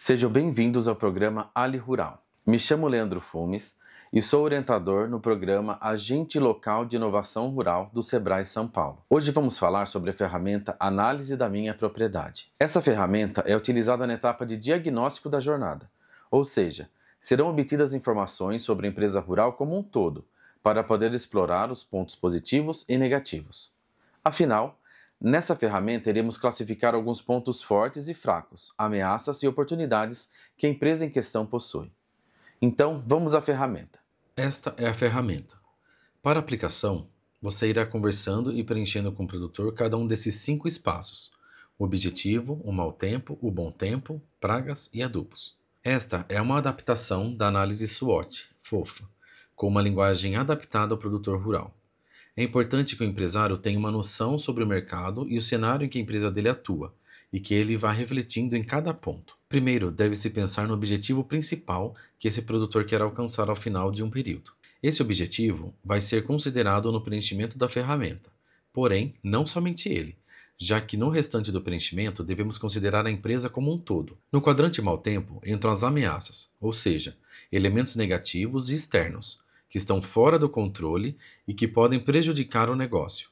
Sejam bem-vindos ao programa Ali Rural. Me chamo Leandro Fumes e sou orientador no programa Agente Local de Inovação Rural do Sebrae São Paulo. Hoje vamos falar sobre a ferramenta Análise da Minha Propriedade. Essa ferramenta é utilizada na etapa de diagnóstico da jornada, ou seja, serão obtidas informações sobre a empresa rural como um todo, para poder explorar os pontos positivos e negativos. Afinal, nessa ferramenta, iremos classificar alguns pontos fortes e fracos, ameaças e oportunidades que a empresa em questão possui. Então, vamos à ferramenta. Esta é a ferramenta. Para a aplicação, você irá conversando e preenchendo com o produtor cada um desses 5 espaços: o objetivo, o mau tempo, o bom tempo, pragas e adubos. Esta é uma adaptação da análise SWOT, FOFA, com uma linguagem adaptada ao produtor rural. É importante que o empresário tenha uma noção sobre o mercado e o cenário em que a empresa dele atua, e que ele vá refletindo em cada ponto. Primeiro, deve-se pensar no objetivo principal que esse produtor quer alcançar ao final de um período. Esse objetivo vai ser considerado no preenchimento da ferramenta, porém, não somente ele, já que no restante do preenchimento devemos considerar a empresa como um todo. No quadrante mau tempo entram as ameaças, ou seja, elementos negativos e externos, que estão fora do controle e que podem prejudicar o negócio.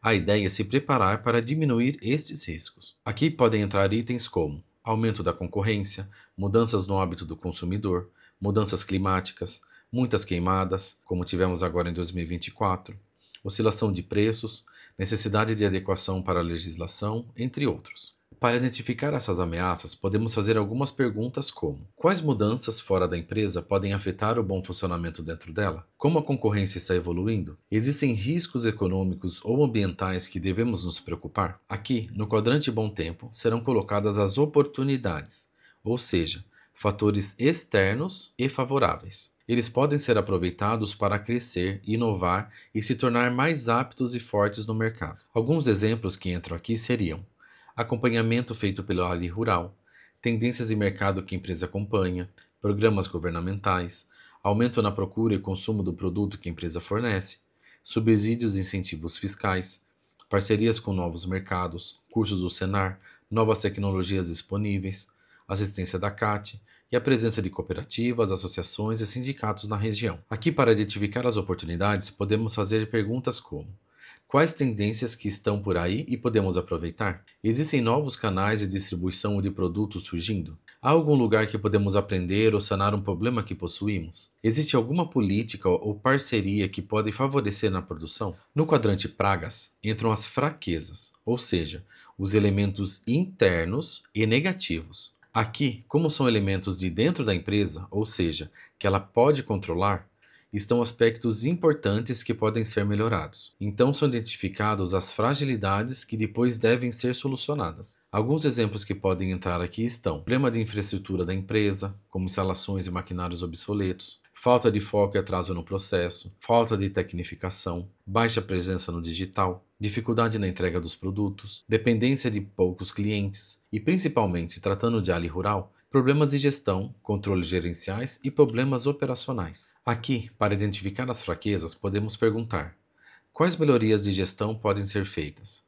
A ideia é se preparar para diminuir estes riscos. Aqui podem entrar itens como aumento da concorrência, mudanças no hábito do consumidor, mudanças climáticas, muitas queimadas, como tivemos agora em 2024, oscilação de preços, necessidade de adequação para a legislação, entre outros. Para identificar essas ameaças, podemos fazer algumas perguntas como: quais mudanças fora da empresa podem afetar o bom funcionamento dentro dela? Como a concorrência está evoluindo? Existem riscos econômicos ou ambientais que devemos nos preocupar? Aqui, no quadrante bom tempo, serão colocadas as oportunidades, ou seja, fatores externos e favoráveis. Eles podem ser aproveitados para crescer, inovar e se tornar mais aptos e fortes no mercado. Alguns exemplos que entram aqui seriam: acompanhamento feito pelo Ali Rural, tendências de mercado que a empresa acompanha, programas governamentais, aumento na procura e consumo do produto que a empresa fornece, subsídios e incentivos fiscais, parcerias com novos mercados, cursos do Senar, novas tecnologias disponíveis, assistência da CAT e a presença de cooperativas, associações e sindicatos na região. Aqui, para identificar as oportunidades, podemos fazer perguntas como: quais tendências que estão por aí e podemos aproveitar? Existem novos canais de distribuição de produtos surgindo? Há algum lugar que podemos aprender ou sanar um problema que possuímos? Existe alguma política ou parceria que pode favorecer na produção? No quadrante pragas entram as fraquezas, ou seja, os elementos internos e negativos. Aqui, como são elementos de dentro da empresa, ou seja, que ela pode controlar, estão aspectos importantes que podem ser melhorados. Então são identificados as fragilidades que depois devem ser solucionadas. Alguns exemplos que podem entrar aqui estão: problema de infraestrutura da empresa, como instalações e maquinários obsoletos, falta de foco e atraso no processo, falta de tecnificação, baixa presença no digital, dificuldade na entrega dos produtos, dependência de poucos clientes e, principalmente se tratando de Ali Rural, problemas de gestão, controles gerenciais e problemas operacionais. Aqui, para identificar as fraquezas, podemos perguntar: quais melhorias de gestão podem ser feitas?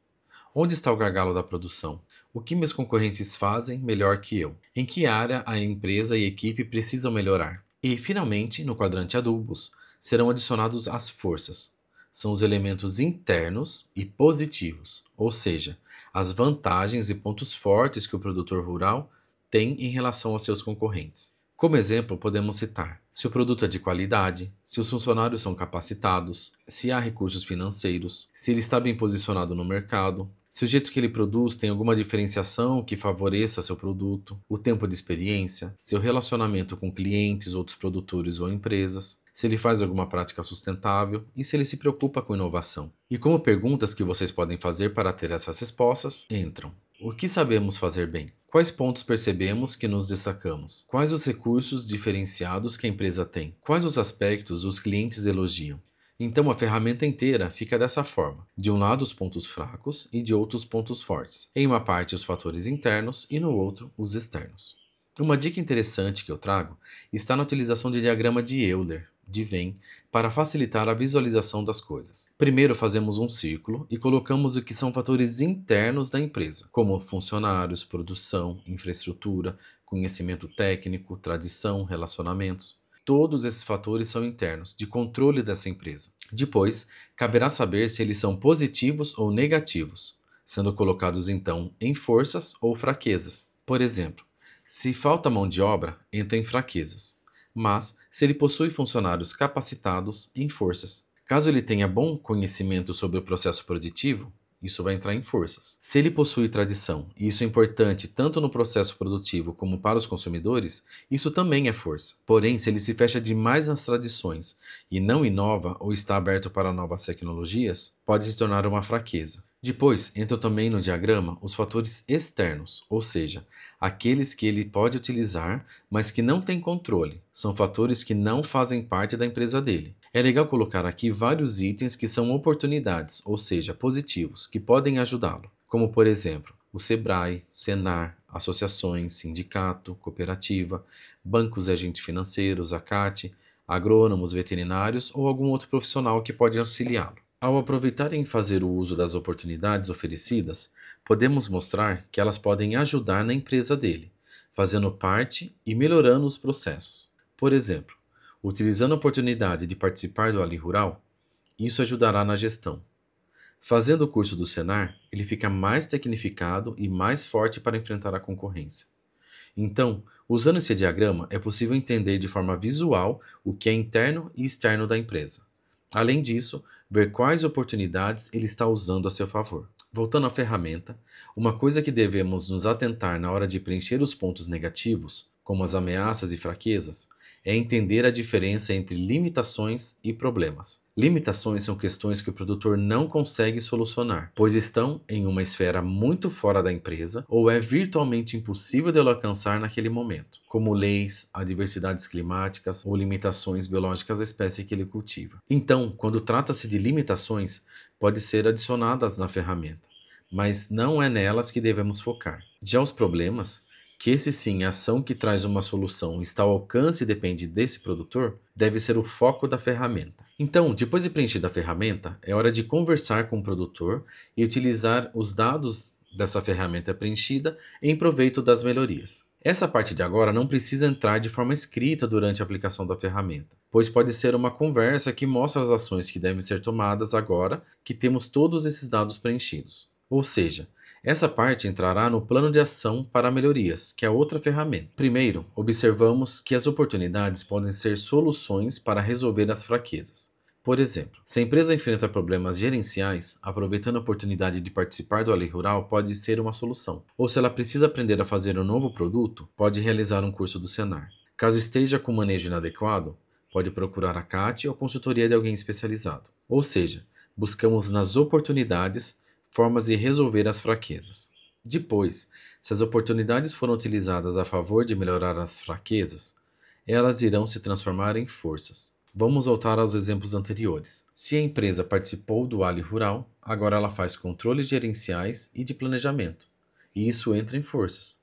Onde está o gargalo da produção? O que meus concorrentes fazem melhor que eu? Em que área a empresa e a equipe precisam melhorar? E, finalmente, no quadrante adubos, serão adicionados as forças. São os elementos internos e positivos, ou seja, as vantagens e pontos fortes que o produtor rural tem em relação aos seus concorrentes. Como exemplo, podemos citar: se o produto é de qualidade, se os funcionários são capacitados, se há recursos financeiros, se ele está bem posicionado no mercado, se o jeito que ele produz tem alguma diferenciação que favoreça seu produto, o tempo de experiência, seu relacionamento com clientes, outros produtores ou empresas, se ele faz alguma prática sustentável e se ele se preocupa com inovação. E como perguntas que vocês podem fazer para ter essas respostas entram: o que sabemos fazer bem? Quais pontos percebemos que nos destacamos? Quais os recursos diferenciados que a empresa tem? Quais os aspectos os clientes elogiam? Então a ferramenta inteira fica dessa forma: de um lado os pontos fracos e de outro os pontos fortes. Em uma parte os fatores internos e no outro os externos. Uma dica interessante que eu trago está na utilização de diagrama de Euler. de vem para facilitar a visualização das coisas. Primeiro fazemos um círculo e colocamos o que são fatores internos da empresa, como funcionários, produção, infraestrutura, conhecimento técnico, tradição, relacionamentos. Todos esses fatores são internos, de controle dessa empresa. Depois, caberá saber se eles são positivos ou negativos, sendo colocados então em forças ou fraquezas. Por exemplo, se falta mão de obra, entra em fraquezas, mas se ele possui funcionários capacitados, em forças. Caso ele tenha bom conhecimento sobre o processo produtivo, isso vai entrar em forças. Se ele possui tradição, e isso é importante tanto no processo produtivo como para os consumidores, isso também é força. Porém, se ele se fecha demais nas tradições e não inova ou está aberto para novas tecnologias, pode se tornar uma fraqueza. Depois, entram também no diagrama os fatores externos, ou seja, aqueles que ele pode utilizar, mas que não tem controle. São fatores que não fazem parte da empresa dele. É legal colocar aqui vários itens que são oportunidades, ou seja, positivos, que podem ajudá-lo, como por exemplo, o Sebrae, Senar, associações, sindicato, cooperativa, bancos e agentes financeiros, ACAT, agrônomos, veterinários ou algum outro profissional que pode auxiliá-lo. Ao aproveitar e fazer o uso das oportunidades oferecidas, podemos mostrar que elas podem ajudar na empresa dele, fazendo parte e melhorando os processos. Por exemplo, utilizando a oportunidade de participar do Ali Rural, isso ajudará na gestão. Fazendo o curso do Senar, ele fica mais tecnificado e mais forte para enfrentar a concorrência. Então, usando esse diagrama, é possível entender de forma visual o que é interno e externo da empresa. Além disso, ver quais oportunidades ele está usando a seu favor. Voltando à ferramenta, uma coisa que devemos nos atentar na hora de preencher os pontos negativos, como as ameaças e fraquezas, é entender a diferença entre limitações e problemas. Limitações são questões que o produtor não consegue solucionar, pois estão em uma esfera muito fora da empresa ou é virtualmente impossível de alcançar naquele momento, como leis, adversidades climáticas ou limitações biológicas da espécie que ele cultiva. Então, quando trata-se de limitações, podem ser adicionadas na ferramenta, mas não é nelas que devemos focar. Já os problemas, que esse sim é a ação que traz uma solução está ao alcance e depende desse produtor, deve ser o foco da ferramenta. Então, depois de preenchida a ferramenta, é hora de conversar com o produtor e utilizar os dados dessa ferramenta preenchida em proveito das melhorias. Essa parte de agora não precisa entrar de forma escrita durante a aplicação da ferramenta, pois pode ser uma conversa que mostra as ações que devem ser tomadas agora que temos todos esses dados preenchidos. Ou seja, essa parte entrará no plano de ação para melhorias, que é outra ferramenta. Primeiro, observamos que as oportunidades podem ser soluções para resolver as fraquezas. Por exemplo, se a empresa enfrenta problemas gerenciais, aproveitando a oportunidade de participar do Ali Rural pode ser uma solução. Ou se ela precisa aprender a fazer um novo produto, pode realizar um curso do Senar. Caso esteja com manejo inadequado, pode procurar a CAT ou consultoria de alguém especializado. Ou seja, buscamos nas oportunidades formas de resolver as fraquezas. Depois, se as oportunidades foram utilizadas a favor de melhorar as fraquezas, elas irão se transformar em forças. Vamos voltar aos exemplos anteriores. Se a empresa participou do Ali Rural, agora ela faz controles gerenciais e de planejamento, e isso entra em forças.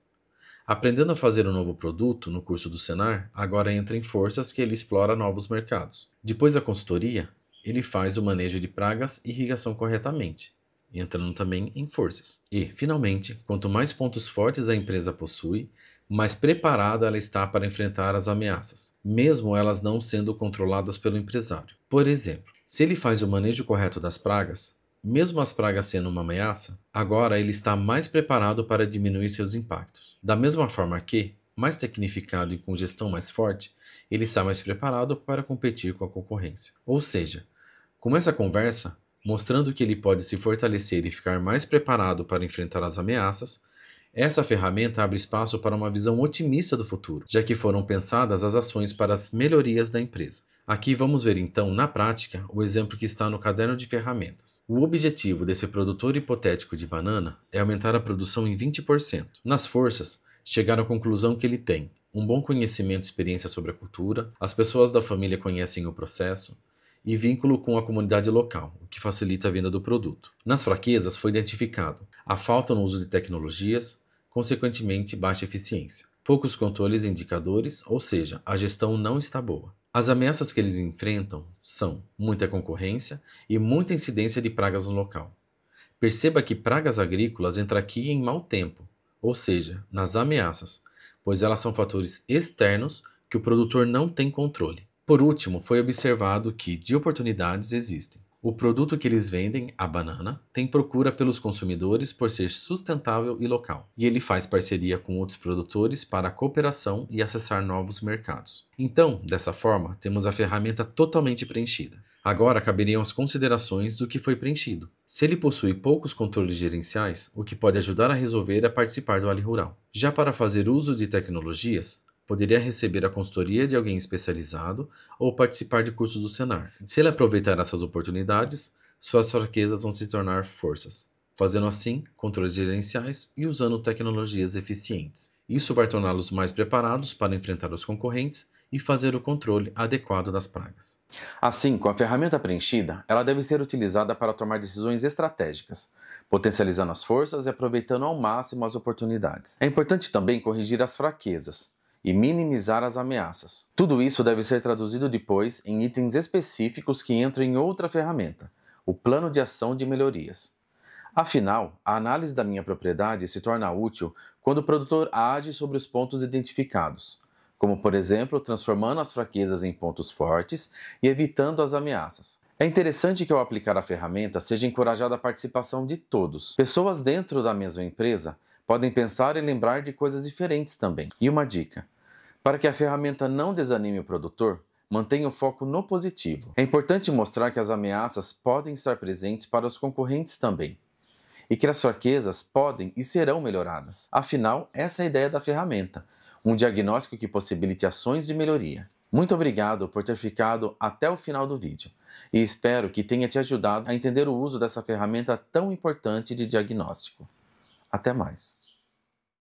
Aprendendo a fazer um novo produto no curso do Senar, agora entra em forças que ele explora novos mercados. Depois da consultoria, ele faz o manejo de pragas e irrigação corretamente, entrando também em forças. E, finalmente, quanto mais pontos fortes a empresa possui, mais preparada ela está para enfrentar as ameaças, mesmo elas não sendo controladas pelo empresário. Por exemplo, se ele faz o manejo correto das pragas, mesmo as pragas sendo uma ameaça, agora ele está mais preparado para diminuir seus impactos. Da mesma forma que, mais tecnificado e com gestão mais forte, ele está mais preparado para competir com a concorrência. Ou seja, com essa conversa, mostrando que ele pode se fortalecer e ficar mais preparado para enfrentar as ameaças, essa ferramenta abre espaço para uma visão otimista do futuro, já que foram pensadas as ações para as melhorias da empresa. Aqui vamos ver então, na prática, o exemplo que está no caderno de ferramentas. O objetivo desse produtor hipotético de banana é aumentar a produção em 20%. Nas forças, chegar à conclusão que ele tem um bom conhecimento e experiência sobre a cultura, as pessoas da família conhecem o processo, e vínculo com a comunidade local, o que facilita a venda do produto. Nas fraquezas foi identificado a falta no uso de tecnologias, consequentemente baixa eficiência, poucos controles e indicadores, ou seja, a gestão não está boa. As ameaças que eles enfrentam são muita concorrência e muita incidência de pragas no local. Perceba que pragas agrícolas entram aqui em mau tempo, ou seja, nas ameaças, pois elas são fatores externos que o produtor não tem controle. Por último, foi observado que de oportunidades existem. O produto que eles vendem, a banana, tem procura pelos consumidores por ser sustentável e local, e ele faz parceria com outros produtores para a cooperação e acessar novos mercados. Então, dessa forma, temos a ferramenta totalmente preenchida. Agora caberiam as considerações do que foi preenchido. Se ele possui poucos controles gerenciais, o que pode ajudar a resolver é participar do Ali Rural. Já para fazer uso de tecnologias, poderia receber a consultoria de alguém especializado ou participar de cursos do Senar. Se ele aproveitar essas oportunidades, suas fraquezas vão se tornar forças, fazendo assim controles gerenciais e usando tecnologias eficientes. Isso vai torná-los mais preparados para enfrentar os concorrentes e fazer o controle adequado das pragas. Assim, com a ferramenta preenchida, ela deve ser utilizada para tomar decisões estratégicas, potencializando as forças e aproveitando ao máximo as oportunidades. É importante também corrigir as fraquezas e minimizar as ameaças. Tudo isso deve ser traduzido depois em itens específicos que entram em outra ferramenta, o plano de ação de melhorias. Afinal, a análise da minha propriedade se torna útil quando o produtor age sobre os pontos identificados, como, por exemplo, transformando as fraquezas em pontos fortes e evitando as ameaças. É interessante que ao aplicar a ferramenta seja encorajada a participação de todos. Pessoas dentro da mesma empresa podem pensar e lembrar de coisas diferentes também. E uma dica: para que a ferramenta não desanime o produtor, mantenha o foco no positivo. É importante mostrar que as ameaças podem estar presentes para os concorrentes também, e que as fraquezas podem e serão melhoradas. Afinal, essa é a ideia da ferramenta, um diagnóstico que possibilite ações de melhoria. Muito obrigado por ter ficado até o final do vídeo e espero que tenha te ajudado a entender o uso dessa ferramenta tão importante de diagnóstico. Até mais!